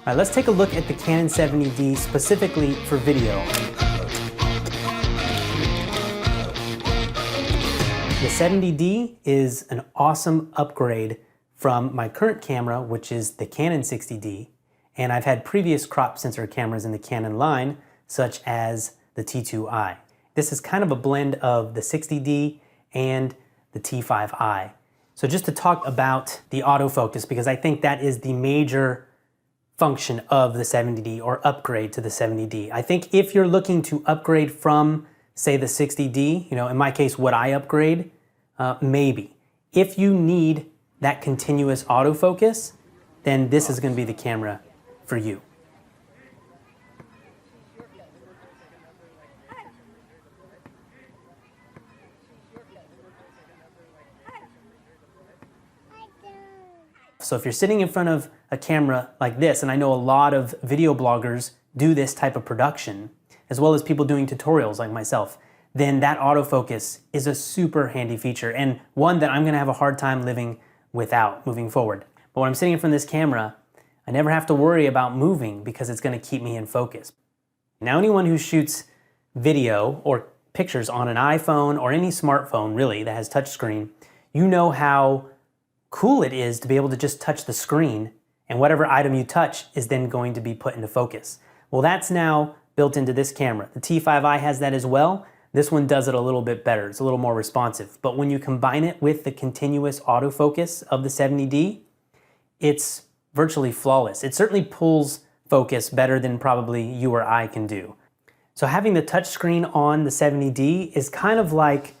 right, let's take a look at the Canon 70D specifically for video. The 70D is an awesome upgrade from my current camera, which is the Canon 60D, and I've had previous crop sensor cameras in the Canon line, such as the T2i. This is kind of a blend of the 60D and the T5i. So just to talk about the autofocus, because I think that is the major function of the 70D or upgrade to the 70D. I think if you're looking to upgrade from, say, the 60D, in my case, would I upgrade? Maybe. If you need that continuous autofocus, then this is going to be the camera for you. So if you're sitting in front of a camera like this, and I know a lot of video bloggers do this type of production, as well as people doing tutorials like myself, then that autofocus is a super handy feature and one that I'm gonna have a hard time living without moving forward. But when I'm sitting in front of this camera, I never have to worry about moving because it's gonna keep me in focus. Now anyone who shoots video or pictures on an iPhone or any smartphone really that has touchscreen, you know how cool it is to be able to just touch the screen and whatever item you touch is then going to be put into focus. Well, that's now built into this camera. The T5i has that as well. This one does it a little bit better. It's a little more responsive. But when you combine it with the continuous autofocus of the 70D, it's virtually flawless. It certainly pulls focus better than probably you or I can do. So having the touchscreen on the 70D is kind of like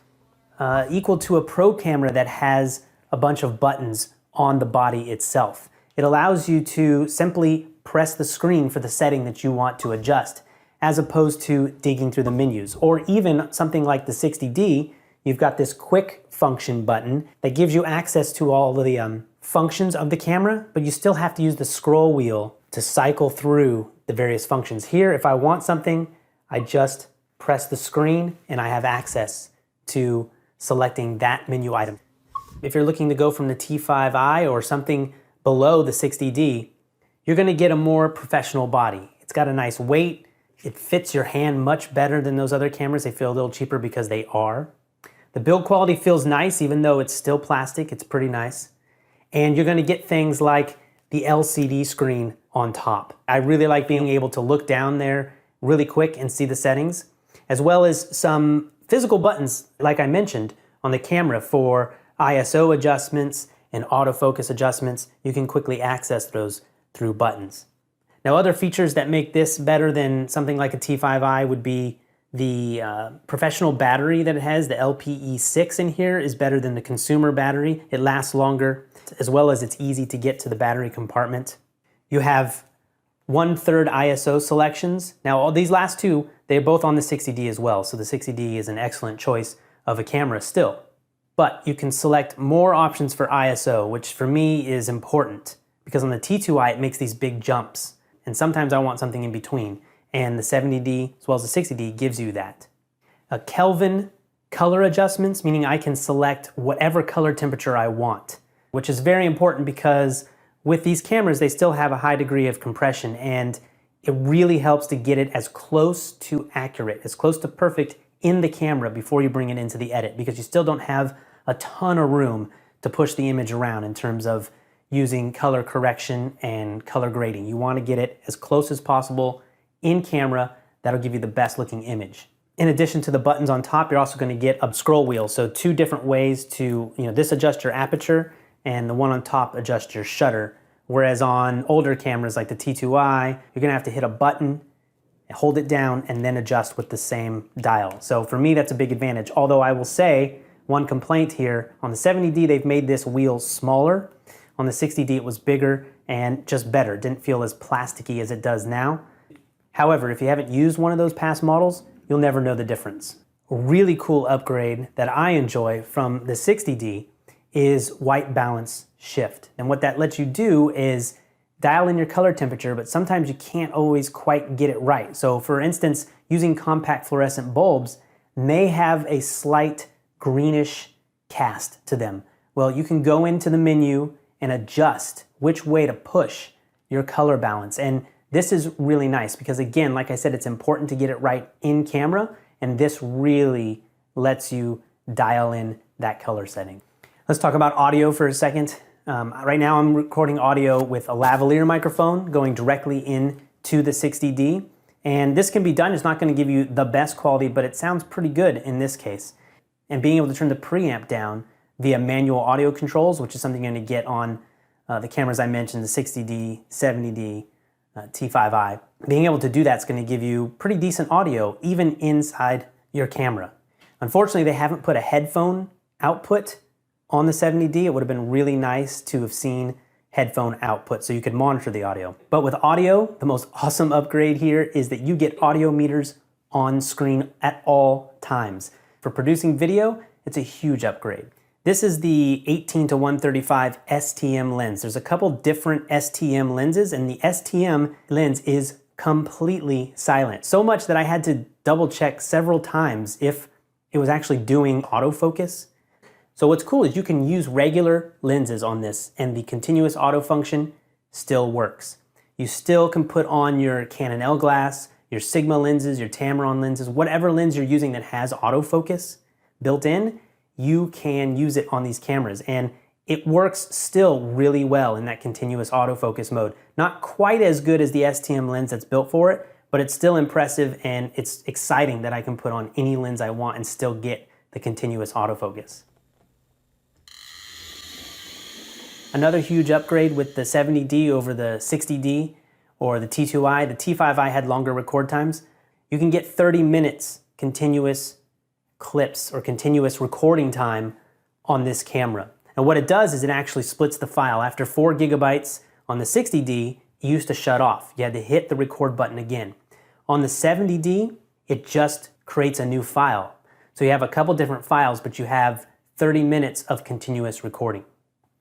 equal to a pro camera that has a bunch of buttons on the body itself. It allows you to simply press the screen for the setting that you want to adjust, as opposed to digging through the menus. Or even something like the 60D, you've got this quick function button that gives you access to all of the functions of the camera, but you still have to use the scroll wheel to cycle through the various functions. Here, if I want something, I just press the screen and I have access to selecting that menu item. If you're looking to go from the T5i or something below the 60D, you're gonna get a more professional body. It's got a nice weight. It fits your hand much better than those other cameras. They feel a little cheaper because they are. The build quality feels nice, even though it's still plastic. It's pretty nice. And you're gonna get things like the LCD screen on top. I really like being able to look down there really quick and see the settings, as well as some physical buttons, like I mentioned, on the camera for ISO adjustments and autofocus adjustments. You can quickly access those through buttons. Now, other features that make this better than something like a T5i would be the professional battery that it has. The LPE6 in here is better than the consumer battery. It lasts longer, as well as it's easy to get to the battery compartment. You have 1/3 ISO selections. Now, all these last two, they're both on the 60D as well, so the 60D is an excellent choice of a camera still. But you can select more options for ISO, which for me is important, because on the T2i, it makes these big jumps. And sometimes I want something in between. And the 70D, as well as the 60D, gives you that. Kelvin color adjustments, meaning I can select whatever color temperature I want, which is very important because with these cameras, they still have a high degree of compression, and it really helps to get it as close to accurate, as close to perfect in the camera before you bring it into the edit, because you still don't have a ton of room to push the image around in terms of using color correction and color grading. You want to get it as close as possible in camera. That'll give you the best looking image. In addition to the buttons on top, you're also going to get a scroll wheel. So two different ways to, this adjusts your aperture and the one on top adjusts your shutter. Whereas on older cameras like the T2i, you're going to have to hit a button, hold it down, and then adjust with the same dial. So for me, that's a big advantage. Although I will say, one complaint here, on the 70D, they've made this wheel smaller. On the 60D, it was bigger and just better. It didn't feel as plasticky as it does now. However, if you haven't used one of those past models, you'll never know the difference. A really cool upgrade that I enjoy from the 60D is white balance shift. And what that lets you do is dial in your color temperature, but sometimes you can't always quite get it right. So for instance, using compact fluorescent bulbs may have a slight greenish cast to them. Well, you can go into the menu and adjust which way to push your color balance. And this is really nice because, again, like I said, it's important to get it right in camera, and this really lets you dial in that color setting. Let's talk about audio for a second. Right now I'm recording audio with a lavalier microphone going directly into the 60D. And this can be done. It's not going to give you the best quality, but it sounds pretty good in this case. And being able to turn the preamp down via manual audio controls, which is something you're going to get on the cameras I mentioned, the 60D, 70D, T5i. Being able to do that's going to give you pretty decent audio even inside your camera. Unfortunately, they haven't put a headphone output on the 70D. It would have been really nice to have seen headphone output so you could monitor the audio. But with audio, the most awesome upgrade here is that you get audio meters on screen at all times. For producing video, it's a huge upgrade. This is the 18-135 STM lens. There's a couple different STM lenses, and the STM lens is completely silent. So much that I had to double check several times if it was actually doing autofocus. So what's cool is you can use regular lenses on this and the continuous auto function still works. You still can put on your Canon L glass, your Sigma lenses, your Tamron lenses, whatever lens you're using that has autofocus built in, you can use it on these cameras. And it works still really well in that continuous autofocus mode. Not quite as good as the STM lens that's built for it, but it's still impressive, and it's exciting that I can put on any lens I want and still get the continuous autofocus. Another huge upgrade with the 70D over the 60D or the T2i, the T5i had longer record times. You can get 30 minutes continuous clips or continuous recording time on this camera. And what it does is it actually splits the file. After 4 gigabytes on the 60D, it used to shut off. You had to hit the record button again. On the 70D, it just creates a new file. So you have a couple different files, but you have 30 minutes of continuous recording.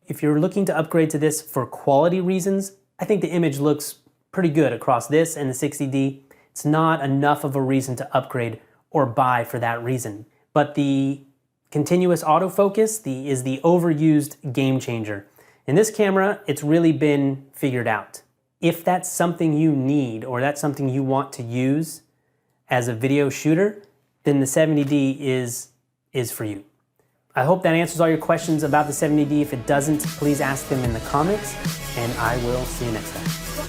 If you're looking to upgrade to this for quality reasons, I think the image looks pretty good across this and the 60D. It's not enough of a reason to upgrade or buy for that reason. But the continuous autofocus is the overused game changer. In this camera, it's really been figured out. If that's something you need or that's something you want to use as a video shooter, then the 70D is for you. I hope that answers all your questions about the 70D. If it doesn't, please ask them in the comments, and I will see you next time.